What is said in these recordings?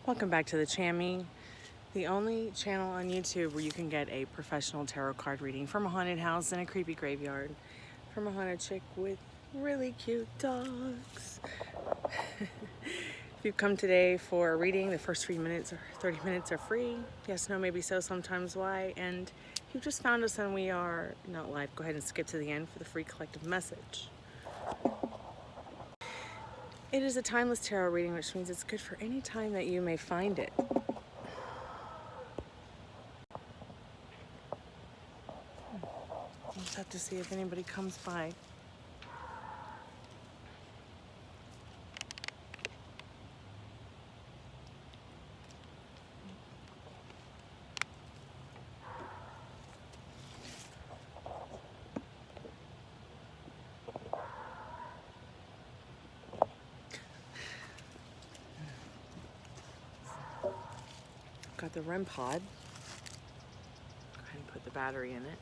Welcome back to the Chammy, the only channel on YouTube where you can get a professional tarot card reading from a haunted house and a creepy graveyard from a haunted chick with really cute dogs. If you come today for a reading, the first 3 minutes or 30 minutes are free. Yes, no, maybe so, sometimes why. And if you just found us and we are not live, go ahead and skip to the end for the free collective message. It is a timeless tarot reading, which means it's good for any time that you may find it. We'll just have to see if anybody comes by. Got the REM pod. Go ahead and put the battery in it.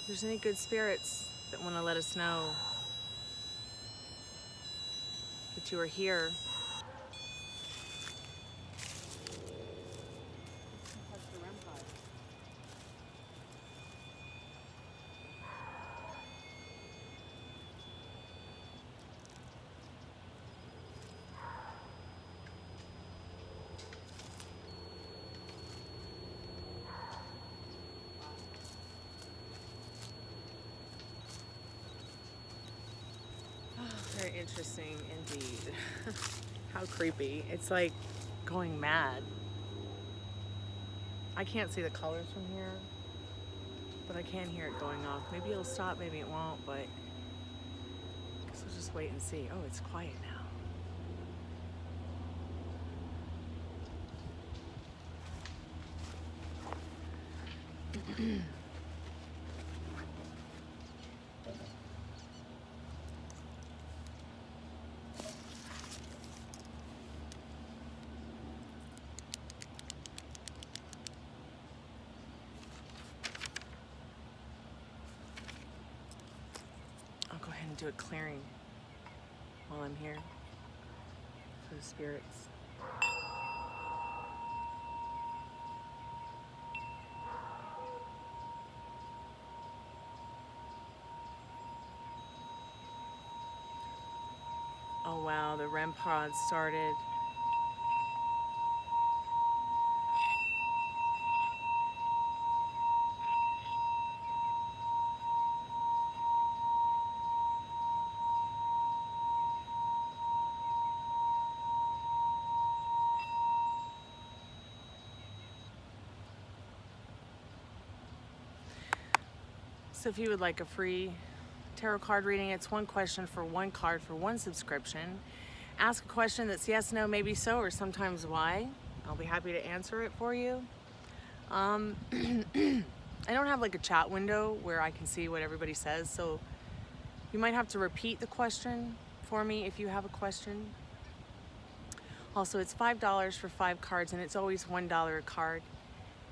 If there's any good spirits that want to let us know that you are here, very interesting indeed. How creepy. It's like going mad. I can't see the colors from here, but I can hear it going off. Maybe it'll stop, maybe it won't, but I guess we'll just wait and see. Oh, it's quiet now. I'll go ahead and do a clearing while I'm here for the spirits. Oh wow, the REM pod started. So if you would like a free tarot card reading, it's one question for one card for one subscription. Ask a question that's yes, no, maybe so, or sometimes why. I'll be happy to answer it for you. I don't have like a chat window where I can see what everybody says, so you might have to repeat the question for me if you have a question. Also, it's $5 for 5 cards, and it's always $1 a card.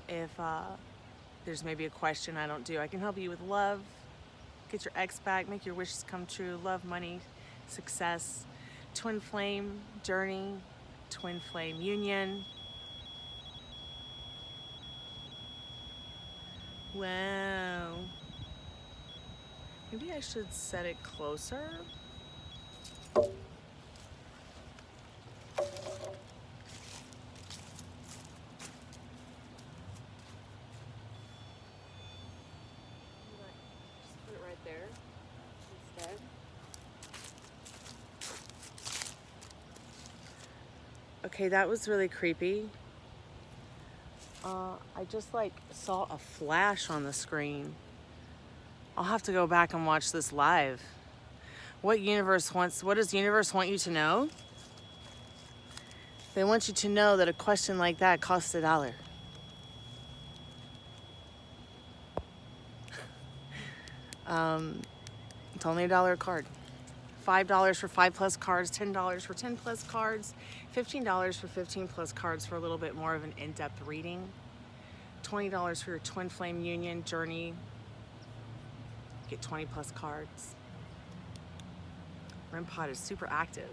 If there's maybe a question I don't do, I can help you with love, get your ex back, make your wishes come true, love, money, success, twin flame journey, twin flame union. Wow. Maybe I should set it closer. There instead. Okay, that was really creepy. I just like saw a flash on the screen. I'll have to go back and watch this live. What does universe want you to know? They want you to know that a question like that costs $1. It's only $1 a card. $5 for 5+ cards, $10 for 10+ cards, $15 for 15+ cards for a little bit more of an in-depth reading, $20 for your Twinflame Union Journey. Get 20 plus cards. REM pod is super active.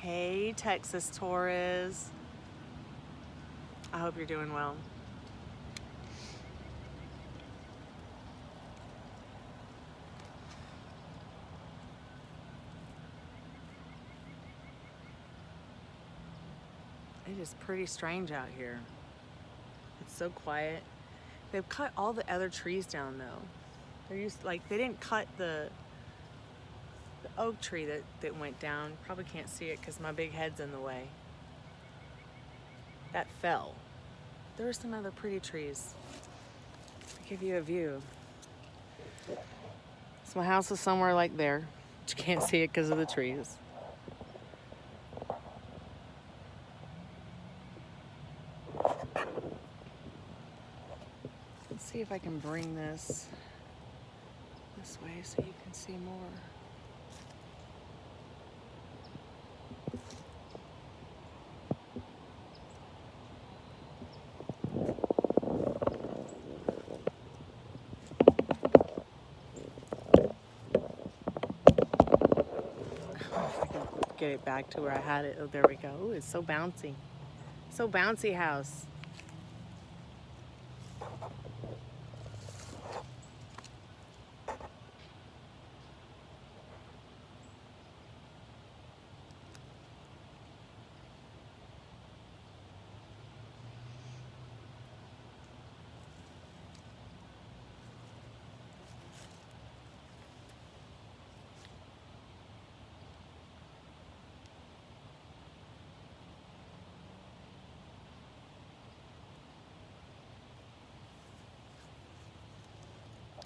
Hey, Texas Taurus. I hope you're doing well. It is pretty strange out here. It's so quiet. They've cut all the other trees down though. They didn't cut the oak tree that went down. Probably can't see it because my big head's in the way. That fell. There were some other pretty trees. I'll give you a view. So my house is somewhere like there. But you can't see it because of the trees. Let's see if I can bring this way so you can see more. Get it back to where I had it. Oh, there we go. Ooh, it's so bouncy. So bouncy house.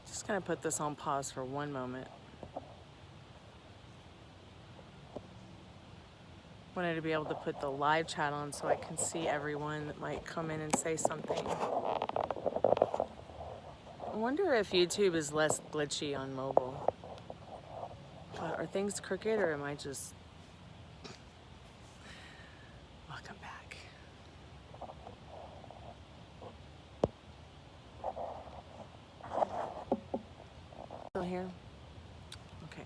Just gonna put this on pause for one moment. Wanted to be able to put the live chat on so I can see everyone that might come in and say something. I wonder if YouTube is less glitchy on mobile. Are things crooked or am I just... Welcome back. Still here? Okay.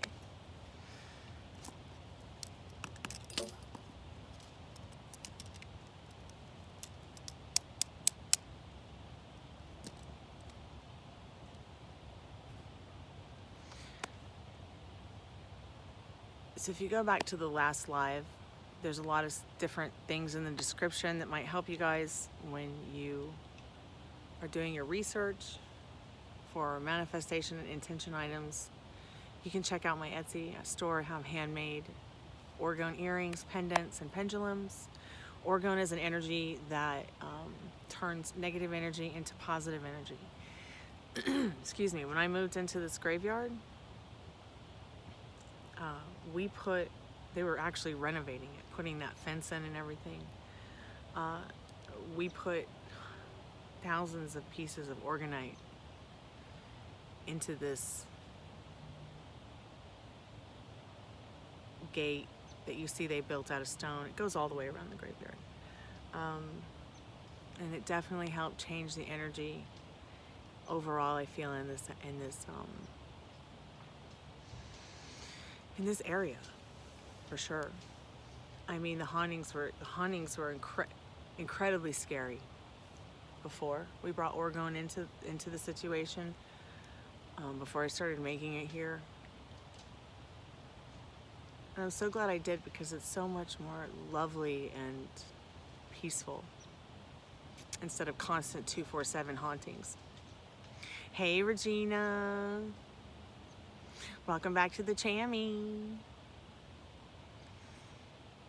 So if you go back to the last live, there's a lot of different things in the description that might help you guys when you are doing your research for manifestation and intention items. You can check out my Etsy store. I have handmade orgone earrings, pendants, and pendulums. Orgone is an energy that turns negative energy into positive energy. Excuse me, when I moved into this graveyard, they were actually renovating it, putting that fence in and everything. We put thousands of pieces of orgonite into this gate that you see they built out of stone. It goes all the way around the graveyard. And it definitely helped change the energy overall, I feel, in this area, for sure. I mean, the hauntings were incredibly scary before we brought orgone into the situation. Before I started making it here. And I'm so glad I did because it's so much more lovely and peaceful instead of constant 24/7 hauntings. Hey, Regina. Welcome back to the Chammy.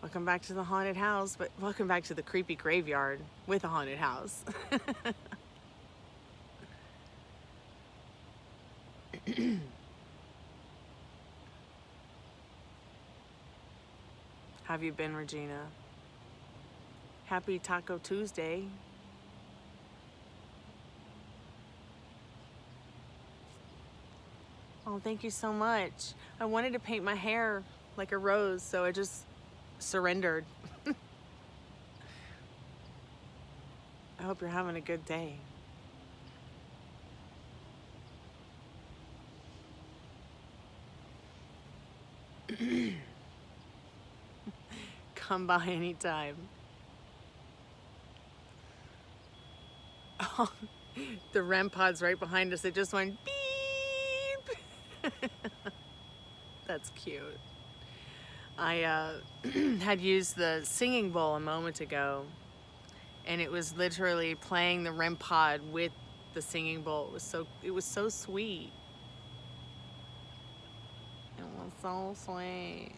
Welcome back to the haunted house, but welcome back to the creepy graveyard with a haunted house. Have you been, Regina? Happy Taco Tuesday. Oh, thank you so much. I wanted to paint my hair like a rose, so I just surrendered. hope you're having a good day. Come by anytime. Oh, the REM pod's right behind us. It just went beep. That's cute. I had used the singing bowl a moment ago, and it was literally playing the REM pod with the singing bowl. It was so sweet. It was so sweet.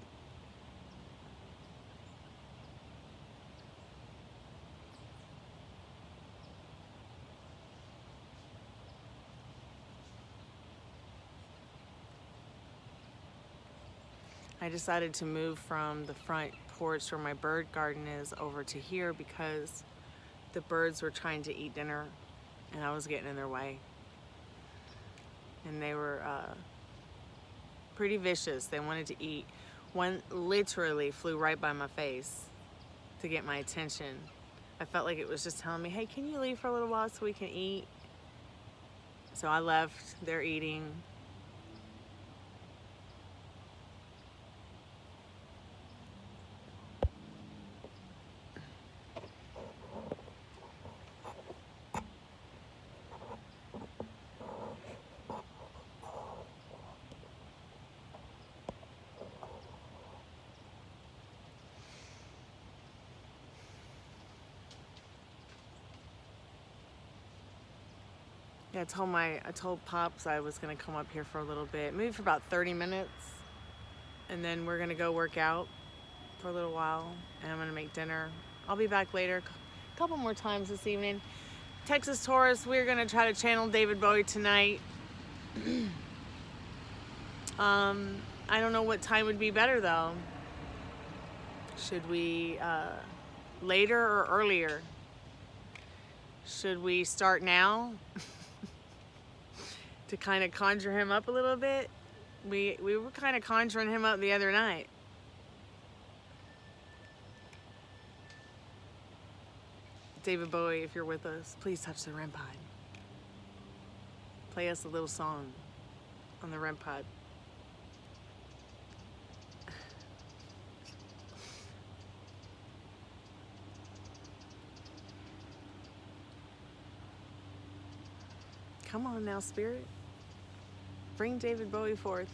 I decided to move from the front porch where my bird garden is over to here because the birds were trying to eat dinner and I was getting in their way. And they were pretty vicious. They wanted to eat. One literally flew right by my face to get my attention. I felt like it was just telling me, hey, can you leave for a little while so we can eat? So I left. They're eating. Yeah, I told Pops I was gonna come up here for a little bit, maybe for about 30 minutes, and then we're gonna go work out for a little while, and I'm gonna make dinner. I'll be back later, a couple more times this evening. Texas Taurus, we're gonna try to channel David Bowie tonight. I don't know what time would be better though. Should we later or earlier? Should we start now? To kind of conjure him up a little bit. We were kind of conjuring him up the other night. David Bowie, if you're with us, please touch the REM pod. Play us a little song on the REM pod. Come on now, spirit. Bring David Bowie forth.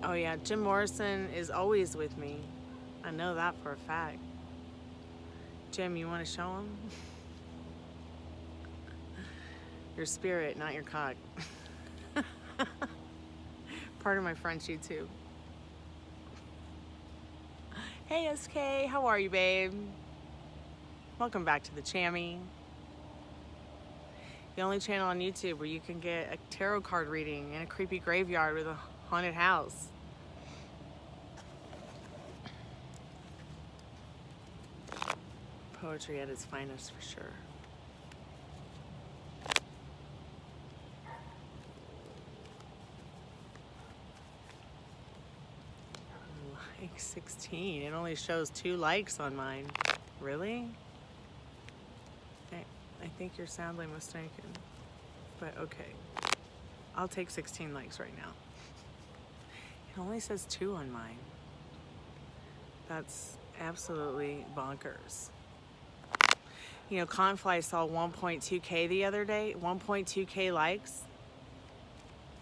Oh yeah, Jim Morrison is always with me. I know that for a fact. Jim, you want to show him? Your spirit, not your cock. Part of my French YouTube. Hey SK, how are you, babe? Welcome back to the Chammy. The only channel on YouTube where you can get a tarot card reading in a creepy graveyard with a haunted house. Poetry at its finest, for sure. Like 16. It only shows 2 likes on mine. Really? I think you're sadly mistaken. But okay. I'll take 16 likes right now. It only says 2 on mine. That's absolutely bonkers. You know, Confly saw 1.2K the other day. 1.2K likes.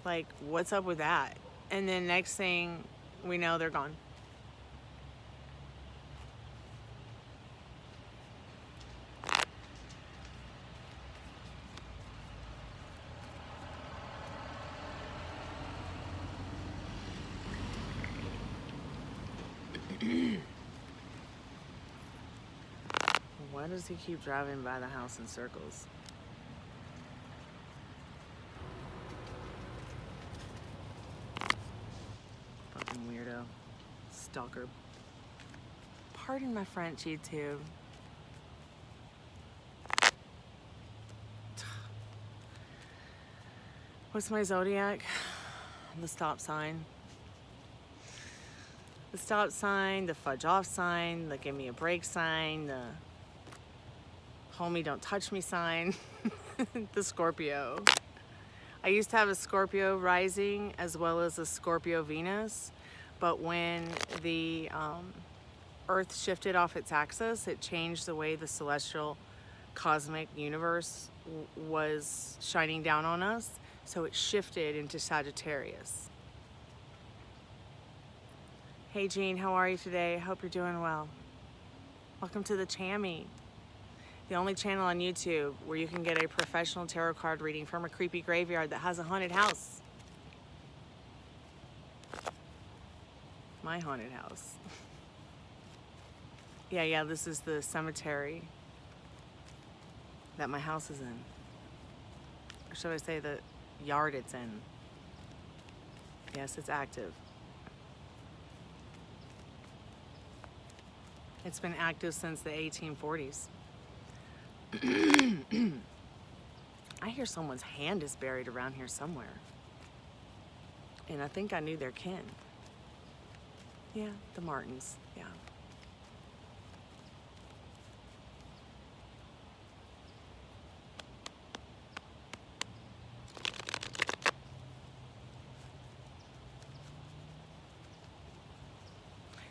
Like, what's up with that? And then next thing we know, they're gone. Why does he keep driving by the house in circles? Fucking weirdo. Stalker. Pardon my French, YouTube. What's my zodiac? The stop sign. The stop sign, the fudge off sign, the give me a break sign, the homie don't touch me sign, the Scorpio. I used to have a Scorpio rising as well as a Scorpio Venus, but when the Earth shifted off its axis, it changed the way the celestial cosmic universe was shining down on us, so it shifted into Sagittarius. Hey Jean, how are you today? I hope you're doing well. Welcome to the Chammy, the only channel on YouTube where you can get a professional tarot card reading from a creepy graveyard that has a haunted house. My haunted house. Yeah, this is the cemetery that my house is in. Or should I say the yard it's in? Yes, it's active. It's been active since the 1840s. I hear someone's hand is buried around here somewhere. And I think I knew their kin. Yeah, the Martins, yeah.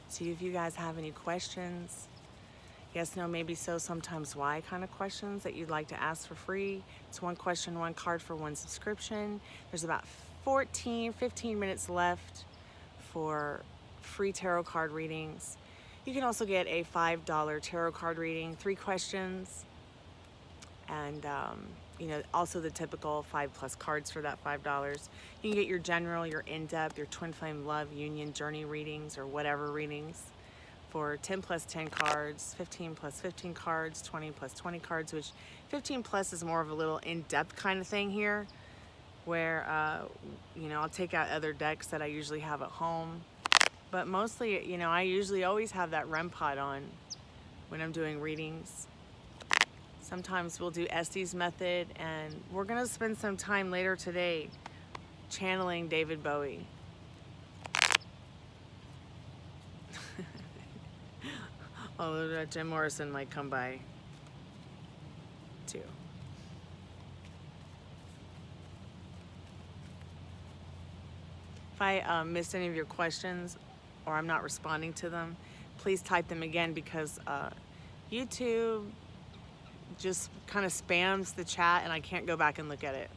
See if you guys have any questions. Yes, no, maybe so, sometimes why kind of questions that you'd like to ask for free. It's one question, one card for one subscription. There's about 15 minutes left for free tarot card readings. You can also get a $5 tarot card reading, 3 questions, and you know, also the typical 5+ cards for that $5. You can get your general, your in-depth, your twin flame love, union, journey readings, or whatever readings for 10+ 10 cards, 15+ 15 cards, 20+ 20 cards, which 15+ is more of a little in-depth kind of thing here, where you know, I'll take out other decks that I usually have at home. But mostly, you know, I usually always have that REM pod on when I'm doing readings. Sometimes we'll do Estes method, and we're gonna spend some time later today channeling David Bowie. Although Jim Morrison might come by too. If I missed any of your questions or I'm not responding to them, please type them again, because YouTube just kind of spams the chat and I can't go back and look at it.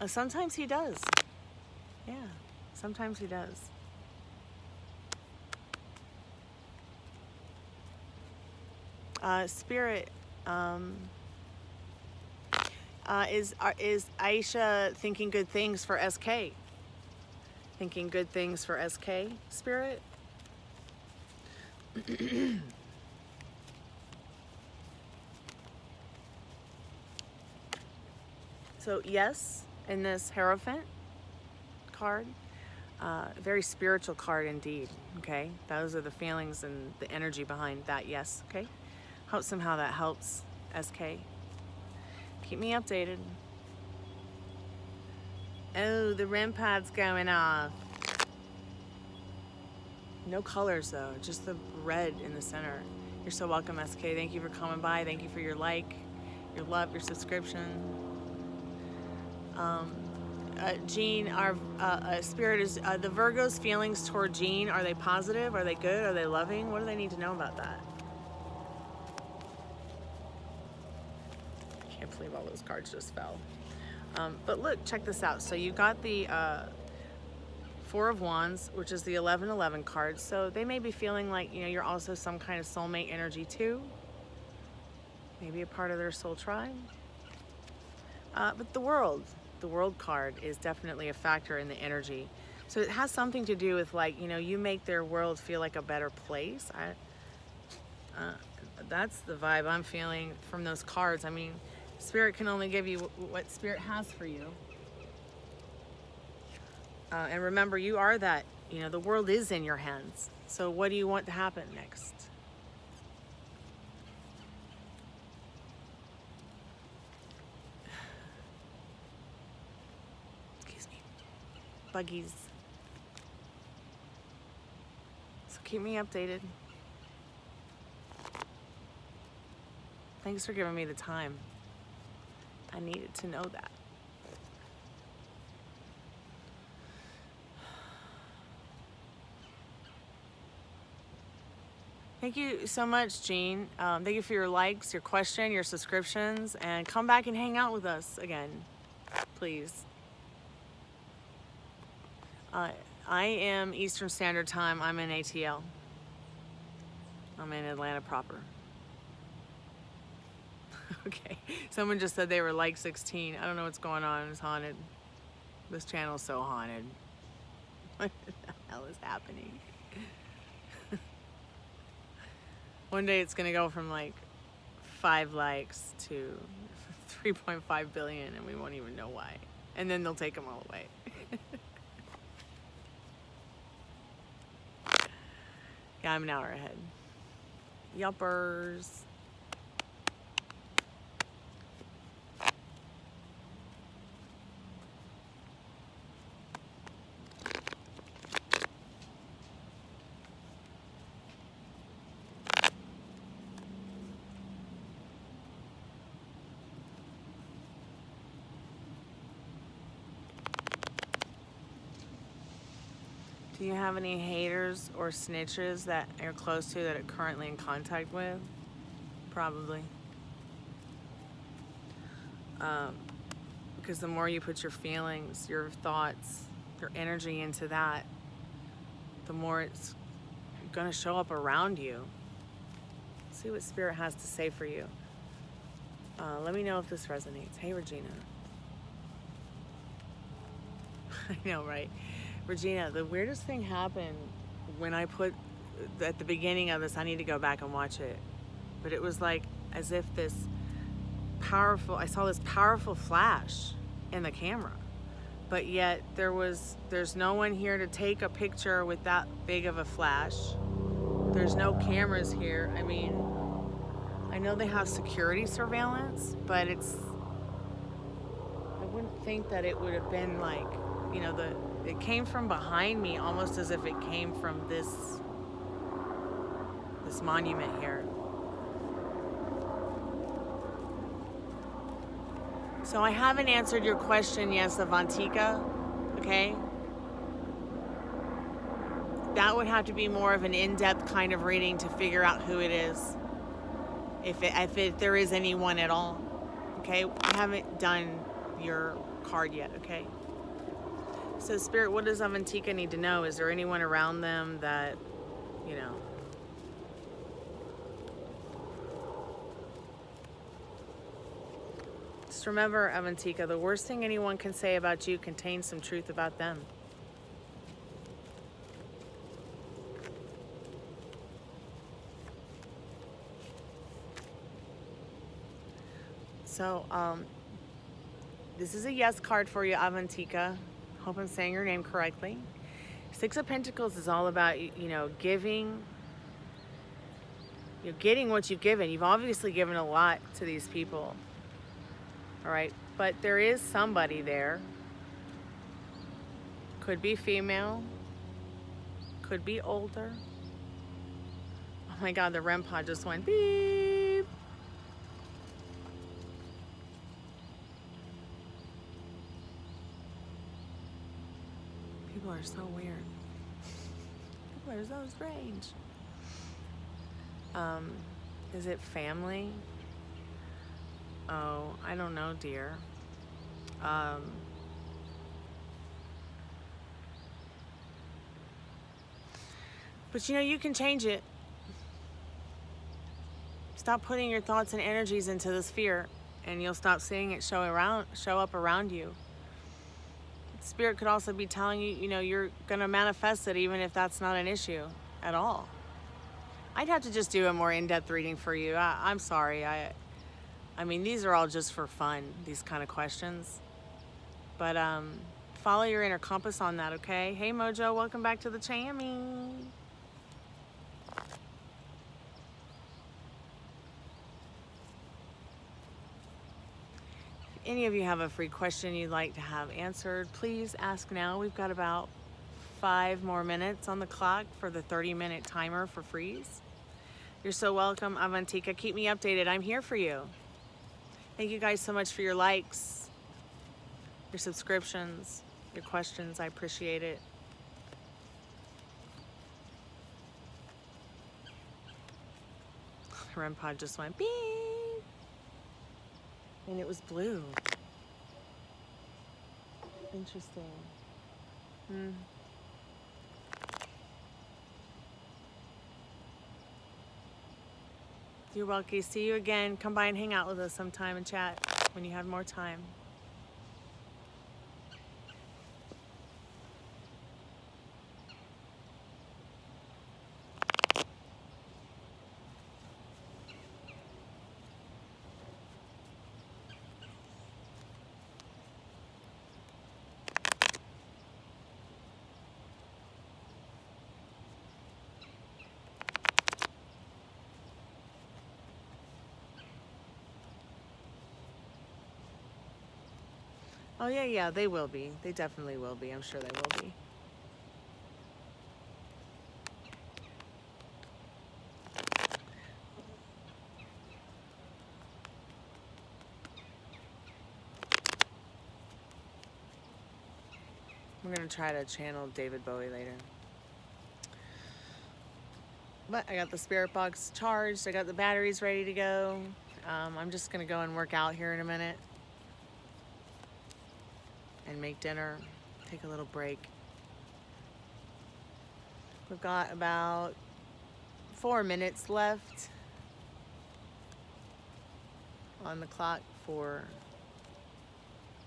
Sometimes he does. Yeah, sometimes he does. Spirit, is Aisha thinking good things for SK? Thinking good things for SK, Spirit? So yes, in this Hierophant card, very spiritual card indeed, okay? Those are the feelings and the energy behind that, yes, okay? Hope somehow that helps, SK. Keep me updated. Oh, the REM pod's going off. No colors though, just the red in the center. You're so welcome, SK. Thank you for coming by. Thank you for your like, your love, your subscription. Jean, our Spirit is, the Virgo's feelings toward Jean, are they positive? Are they good? Are they loving? What do they need to know about that? Can't believe all those cards just fell. But look, check this out. So you got the 4 of Wands, which is the 11-11 card. So they may be feeling like, you know, you're also some kind of soulmate energy too. Maybe a part of their soul tribe. But the World card is definitely a factor in the energy. So it has something to do with, like, you know, you make their world feel like a better place. That's the vibe I'm feeling from those cards. I mean, Spirit can only give you what Spirit has for you. And remember, you are that you know, the world is in your hands. So what do you want to happen next? Excuse me. Buggies. So keep me updated. Thanks for giving me the time. I needed to know that. Thank you so much, Jean. Thank you for your likes, your question, your subscriptions, and come back and hang out with us again, please. I am Eastern Standard Time. I'm in ATL. I'm in Atlanta proper. Okay, someone just said they were like 16. I don't know what's going on. It's haunted. This channel's so haunted. What the hell is happening? One day it's gonna go from like 5 likes to 3.5 billion and we won't even know why. And then they'll take them all away. Yeah, I'm an hour ahead. Yuppers. Do you have any haters or snitches that you're close to that are currently in contact with? Probably. Because the more you put your feelings, your thoughts, your energy into that, the more it's gonna show up around you. See what Spirit has to say for you. Let me know if this resonates. Hey, Regina. I know, right? Regina, the weirdest thing happened when I put, at the beginning of this, I need to go back and watch it, but it was like as if this powerful, I saw this powerful flash in the camera, but yet there's no one here to take a picture with that big of a flash. There's no cameras here. I mean, I know they have security surveillance, but I wouldn't think that it would have been like, you know, it came from behind me almost as if it came from this monument here. So I haven't answered your question, yes, Avantika, okay? That would have to be more of an in-depth kind of reading to figure out who it is, if there is anyone at all, okay? I haven't done your card yet, okay? So Spirit, what does Avantika need to know? Is there anyone around them that, you know? Just remember, Avantika, the worst thing anyone can say about you contains some truth about them. So, this is a yes card for you, Avantika. Hope I'm saying your name correctly. 6 of Pentacles is all about, you know, giving. You're getting what you've given. You've obviously given a lot to these people. All right, but there is somebody there. Could be female. Could be older. Oh my God, the REM pod just went beep. People are so weird. People are so strange. Is it family? Oh, I don't know, dear. But you know, you can change it. Stop putting your thoughts and energies into this fear, and you'll stop seeing it show up around you. Spirit could also be telling you, you know, you're gonna manifest it even if that's not an issue at all. I'd have to just do a more in-depth reading for you. I'm sorry. I mean, these are all just for fun, these kind of questions. But Follow your inner compass on that, okay? Hey Mojo, welcome back to the Chammy. If any of you have a free question you'd like to have answered, please ask now. We've got about 5 more minutes on the clock for the 30-minute timer for freeze. You're so welcome, Avantika. Keep me updated. I'm here for you. Thank you guys so much for your likes, your subscriptions, your questions. I appreciate it. The REM pod just went beep. And it was blue. Interesting. You're welcome. See you again. Come by and hang out with us sometime and chat when you have more time. Oh yeah, they will be. They definitely will be. I'm sure they will be. I'm gonna try to channel David Bowie later. But I got the spirit box charged. I got the batteries ready to go. I'm just gonna go and work out here in a minute. And make dinner, take a little break. We've got about 4 minutes left on the clock for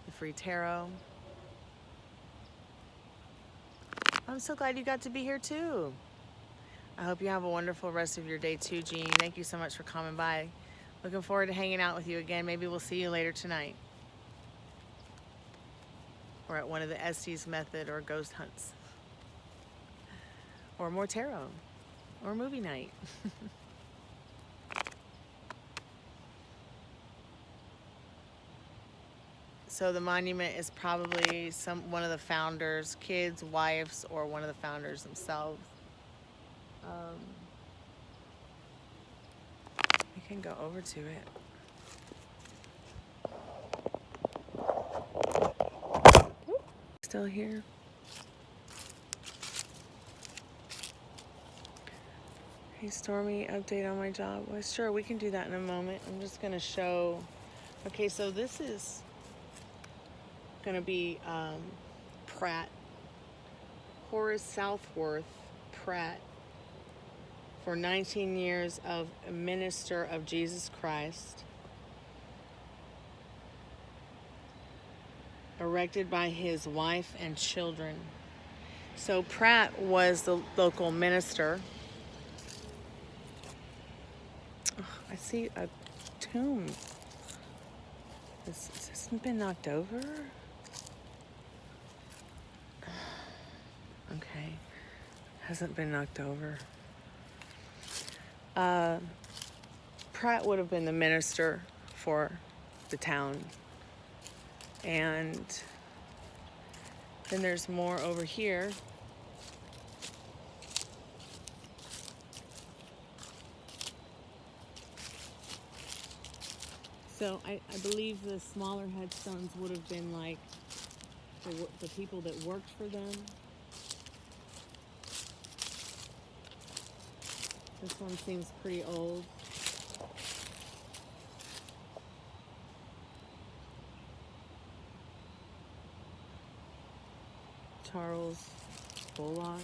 the free tarot. I'm so glad you got to be here too. I hope you have a wonderful rest of your day too, Jean. Thank you so much for coming by. Looking forward to hanging out with you again. Maybe we'll see you later tonight. Or at one of the Estes method or ghost hunts. Or more tarot. Or movie night. So the monument is probably one of the founders' kids, wives, or one of the founders themselves. We can go over to it. Still here. Hey Stormy, update on my job. Well, sure, we can do that in a moment. I'm just gonna show. Okay, so this is gonna be Pratt, Horace Southworth Pratt, for 19 years of a minister of Jesus Christ. Erected by his wife and children. So Pratt was the local minister. Oh, I see a tomb. Has this been knocked over? Okay, hasn't been knocked over. Pratt would have been the minister for the town. And then there's more over here. So I believe the smaller headstones would have been like the people that worked for them. This one seems pretty old. Charles Bullock.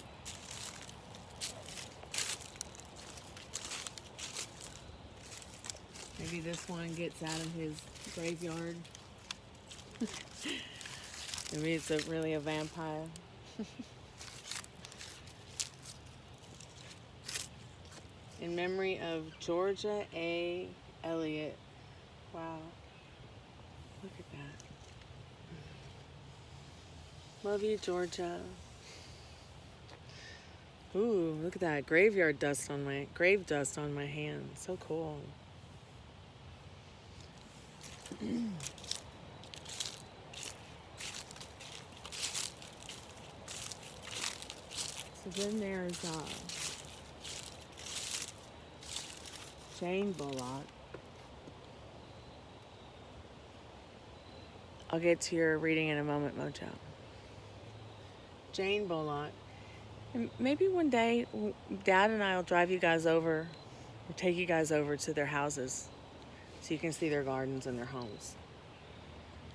Maybe this one gets out of his graveyard. Maybe it's really a vampire. In memory of Georgia A. Elliott. Wow. Look at that. Love you, Georgia. Ooh, look at that grave dust on my hand. So cool. So then there's Jane Bullock. I'll get to your reading in a moment, Mojo. Jane Bullock. And maybe one day, Dad and I will drive you guys over, or take you guys over to their houses so you can see their gardens and their homes.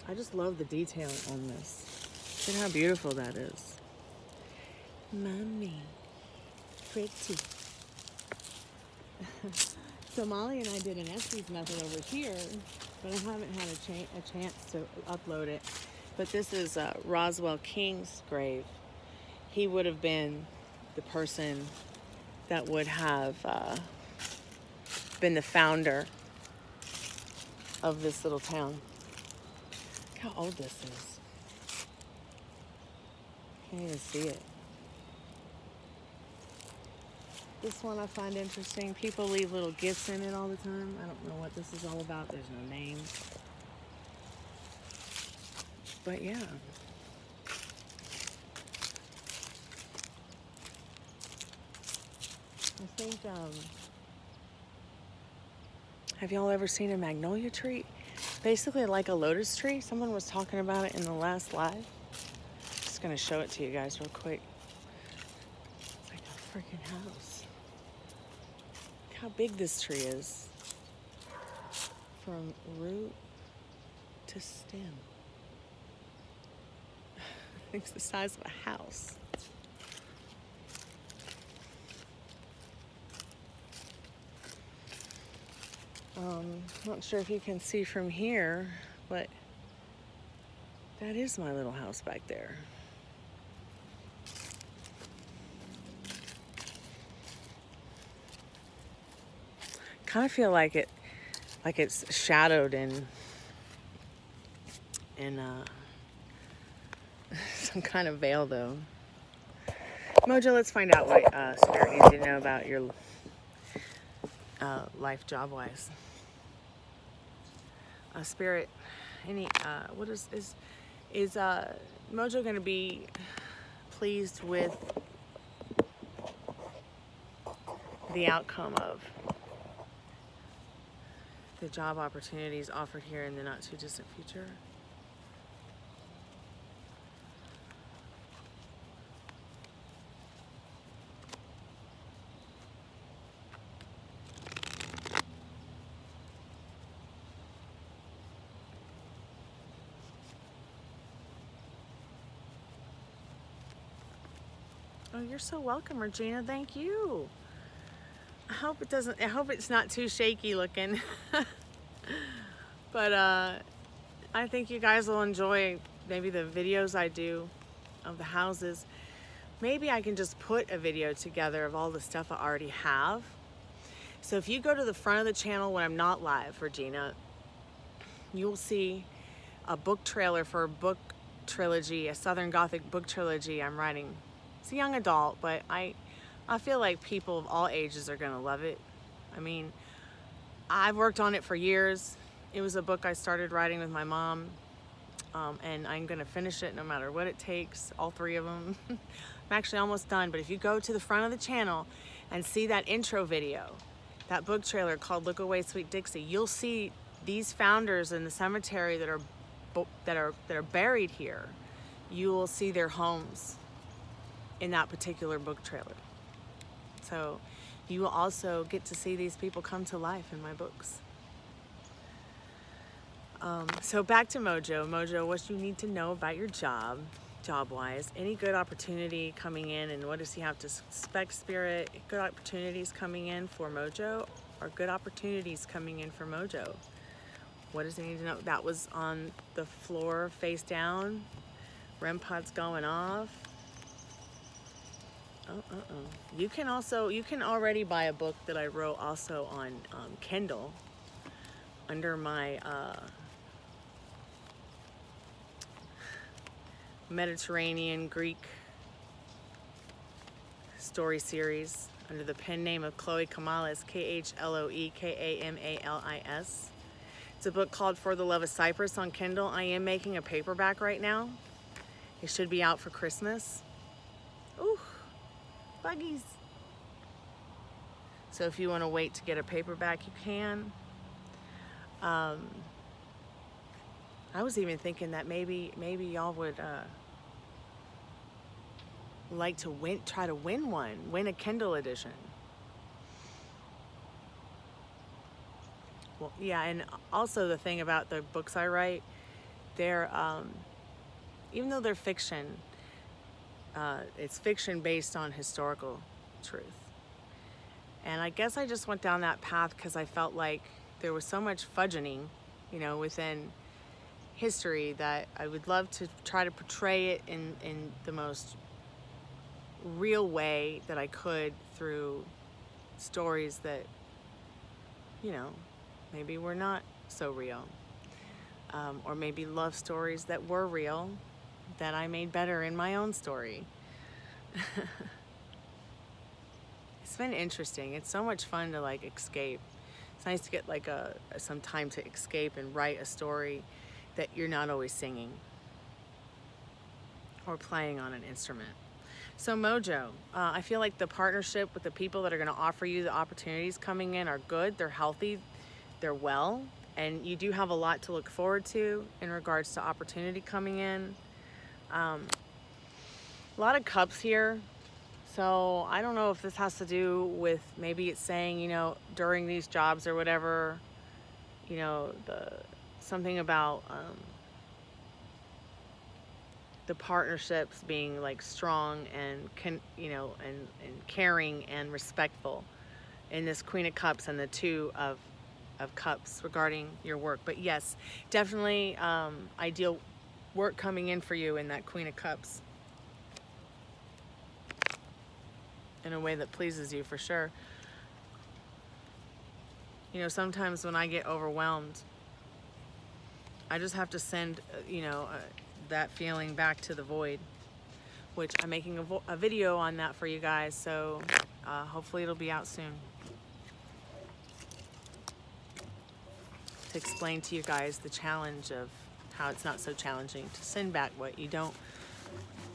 I just love the detail on this. Look at how beautiful that is. Mommy, pretty. So Molly and I did an Estes method over here, but I haven't had a chance to upload it. But this is Roswell King's grave. He would have been the person that would have been the founder of this little town. Look how old this is. Can't even see it. This one I find interesting. People leave little gifts in it all the time. I don't know what this is all about. There's no name. But yeah. I think, have y'all ever seen a magnolia tree? Basically like a lotus tree. Someone was talking about it in the last live. Just gonna show it to you guys real quick. It's like a freaking house. Look how big this tree is. From root to stem. I think it's the size of a house. Not sure if you can see from here, but that is my little house back there. Kind of feel like it's shadowed in some kind of veil though. Mojo, let's find out what Spirit needs to know about your life job-wise. Spirit, what is Mojo going to be pleased with the outcome of the job opportunities offered here in the not too distant future? Oh, you're so welcome, Regina. Thank you. I hope it's not too shaky looking. But I think you guys will enjoy maybe the videos I do of the houses. Maybe I can just put a video together of all the stuff I already have. So if you go to the front of the channel when I'm not live, Regina, you'll see a book trailer for a book trilogy, a Southern Gothic book trilogy I'm writing. It's a young adult, but I feel like people of all ages are gonna love it. I mean, I've worked on it for years. It was a book I started writing with my mom, and I'm gonna finish it no matter what it takes, all three of them. I'm actually almost done, but if you go to the front of the channel and see that intro video, that book trailer called Look Away Sweet Dixie, you'll see these founders in the cemetery that are buried here. You will see their homes in that particular book trailer. So you will also get to see these people come to life in my books. So back to Mojo. Mojo, what you need to know about your job-wise, any good opportunity coming in, and what does he have to expect, Spirit? Good opportunities coming in for Mojo, or good opportunities coming in for Mojo? What does he need to know? That was on the floor face down. REM pod's going off. You can already buy a book that I wrote also on Kindle under my Mediterranean Greek story series under the pen name of Chloe Kamalis, Khloe Kamalis. It's a book called For the Love of Cyprus on Kindle. I am making a paperback right now. It should be out for Christmas. Ooh, buggies. So if you want to wait to get a paperback, you can. I was even thinking that maybe y'all would like to try to win a Kindle edition. Well, yeah, and also the thing about the books I write, they're even though they're fiction, it's fiction based on historical truth. And I guess I just went down that path because I felt like there was so much fudging, you know, within history that I would love to try to portray it in the most real way that I could through stories that, you know, maybe were not so real. Or maybe love stories that were real that I made better in my own story. It's been interesting. It's so much fun to like escape. It's nice to get like some time to escape and write a story that you're not always singing or playing on an instrument. So Mojo, I feel like the partnership with the people that are going to offer you the opportunities coming in are good. They're healthy. They're well. And you do have a lot to look forward to in regards to opportunity coming in. A lot of cups here. So I don't know if this has to do with, maybe it's saying, you know, during these jobs or whatever, you know, something about the partnerships being like strong and and caring and respectful in this Queen of Cups and the Two of Cups regarding your work. But yes, definitely ideal work coming in for you in that Queen of Cups in a way that pleases you for sure. You know, sometimes when I get overwhelmed, I just have to send, that feeling back to the void, which I'm making a video on that for you guys. So hopefully it'll be out soon to explain to you guys the challenge of how it's not so challenging to send back what you don't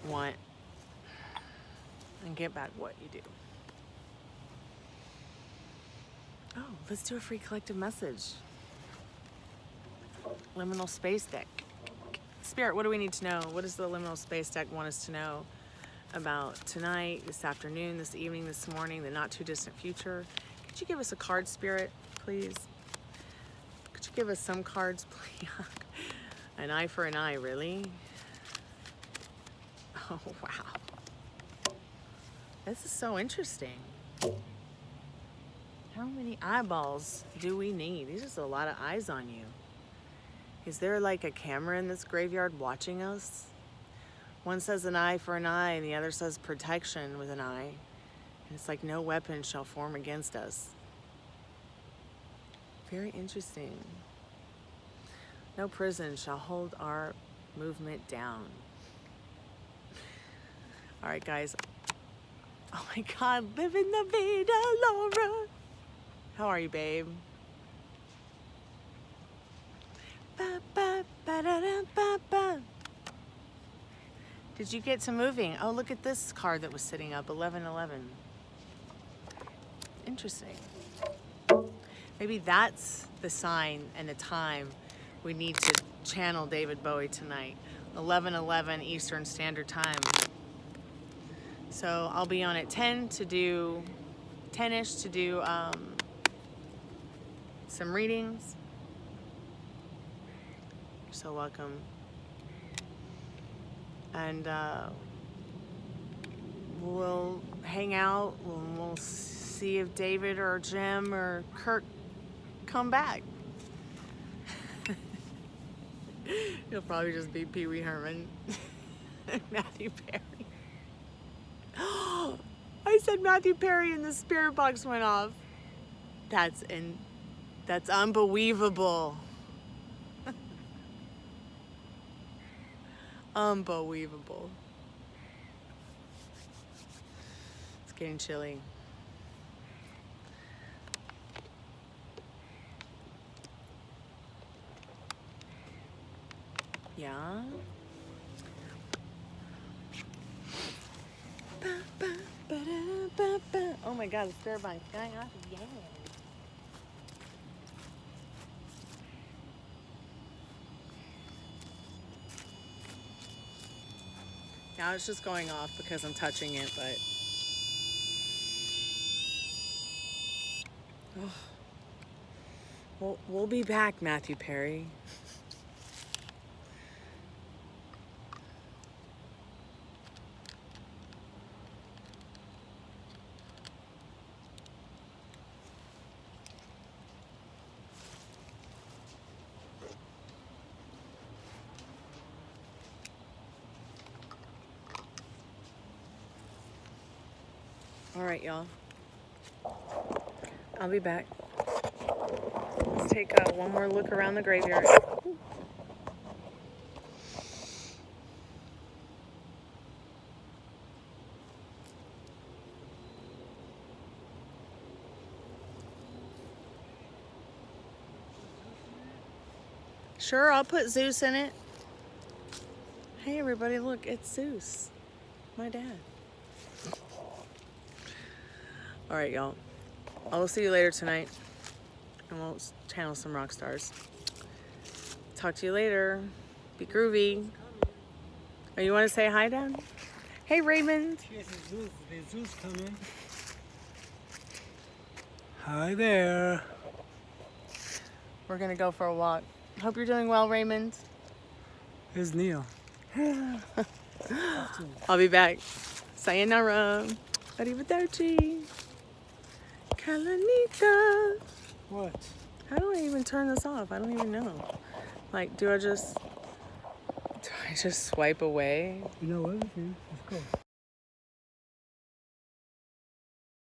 want and get back what you do. Oh, let's do a free collective message. Liminal Space Deck. Spirit, what do we need to know? What does the Liminal Space Deck want us to know about tonight, this afternoon, this evening, this morning, the not too distant future? Could you give us a card, Spirit, please? Could you give us some cards, please? An eye for an eye, really? Oh, wow. This is so interesting. How many eyeballs do we need? There's just a lot of eyes on you. Is there like a camera in this graveyard watching us? One says an eye for an eye and the other says protection with an eye. And it's like no weapon shall form against us. Very interesting. No prison shall hold our movement down. All right, guys. Oh my God, living the vida Laura. How are you, babe? Ba, ba, ba, da, da, ba, ba. Did you get to moving? Oh, look at this card that was sitting up, 1111. Interesting. Maybe that's the sign and the time we need to channel David Bowie tonight. 11:11 Eastern Standard Time. So I'll be on at 10 to do 10-ish to do some readings. You're so welcome. And we'll hang out and we'll see if David or Jim or Kirk come back. It'll probably just be Pee Wee Herman and Matthew Perry. I said Matthew Perry and the spirit box went off. That's unbelievable. Unbelievable. It's getting chilly. Yeah. Oh my God, the spirit box going off again. Now it's just going off because I'm touching it, but we'll be back, Matthew Perry. All right, y'all. I'll be back. Let's take one more look around the graveyard. Sure, I'll put Zeus in it. Hey, everybody, look, it's Zeus, my dad. All right, y'all. I will see you later tonight, and we'll channel some rock stars. Talk to you later. Be groovy. Oh, you want to say hi, Dad? Hey, Raymond. Yes, Zeus. There's Zeus coming. Hi there. We're gonna go for a walk. Hope you're doing well, Raymond. Here's Neil. I'll be back. Sayonara. Arrivederci. Kalanita. What? How do I even turn this off? I don't even know. Like, do I just swipe away? You know everything. Let's go.